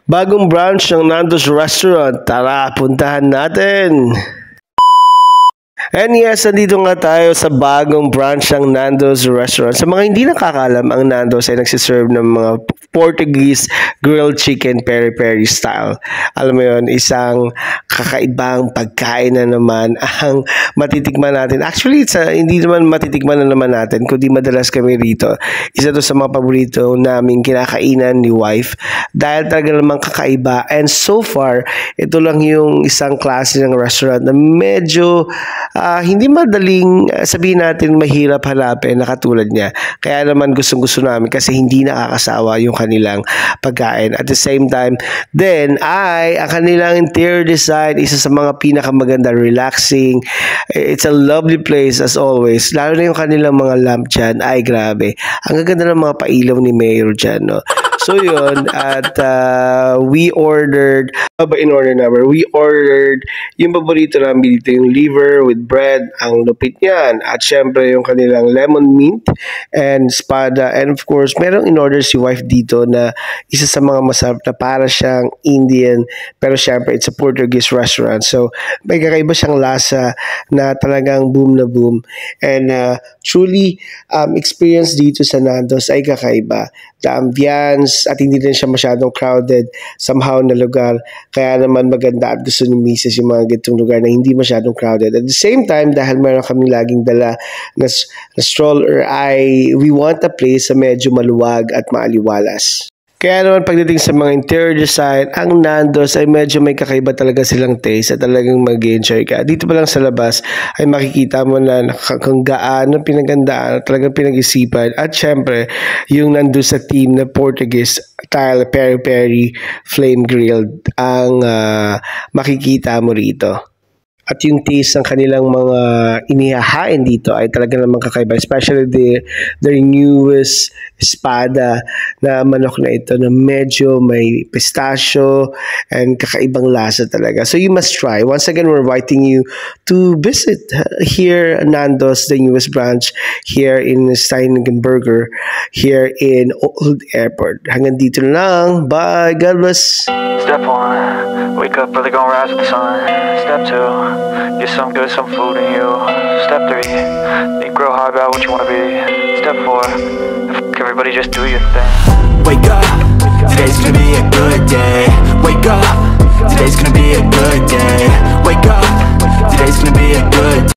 Bagong branch ng Nando's Restaurant. Tara, puntahan natin! And yes, nandito nga tayo sa bagong branch ng Nando's Restaurant. Sa mga hindi nakakaalam, ang Nando's ay nagsiserve ng mga Portuguese grilled chicken peri-peri style. Alam mo yon, isang kakaibang pagkain na naman ang matitikman natin. Actually, hindi naman matitikman na naman natin, kundi madalas kami rito. Isa to sa mga paborito naming kinakainan ni wife dahil talaga namang kakaiba. And so far, ito lang yung isang klase ng restaurant na medyo hindi madaling sabihin natin mahirap hanapin na katulad niya. Kaya naman gustong-gusto namin kasi hindi nakakasawa yung kanilang pagkain. At the same time, then ang kanilang interior design, isa sa mga pinakamaganda, relaxing. It's a lovely place as always. Lalo na yung kanilang mga lamp dyan. Ay, grabe. Ang gaganda ng mga pailaw ni Mayor dyan, no? So yun, at we ordered, we ordered yung paborito namin dito, yung liver with bread, ang lupit niyan, at syempre yung kanilang lemon mint and espada, and of course, merong in-order si wife dito na isa sa mga masarap na para siyang Indian, pero syempre it's a Portuguese restaurant, so may kakaiba siyang lasa na talagang boom na boom, and truly, experience dito sa Nando's ay kakaiba. The ambience at hindi din siya masyadong crowded somehow na lugar, kaya naman maganda at gusto ni Mrs. yung mga gitong lugar na hindi masyadong crowded. At the same time, dahil meron kami laging dala na stroller, we want a place na medyo maluwag at maaliwalas. Kaya naman pagdating sa mga interior design, ang Nando's ay medyo may kakaiba talaga silang taste at talagang mag-enjoy ka. Dito pa lang sa labas ay makikita mo na kung gaano pinagandaan at talagang pinag-isipan. At syempre, yung nandun sa team na Portuguese style peri-peri flame grilled ang makikita mo rito. At yung taste ng kanilang mga inihahain dito ay talaga namang kakaiba. Especially their newest espada na manok na ito na medyo may pistachio and kakaibang lasa talaga. So you must try. Once again, we're inviting you to visit here Nando's, the newest branch here in Steigenberger, here in Old Airport. Hanggang dito lang. Bye. God bless. Step 1, wake up early, gonna rise with the sun. Step 2, get some good, some food in you. Step 3, think real hard about what you wanna be. Step 4, everybody just do your thing. Wake up, today's gonna be a good day. Wake up, today's gonna be a good day. Wake up, today's gonna be a good day.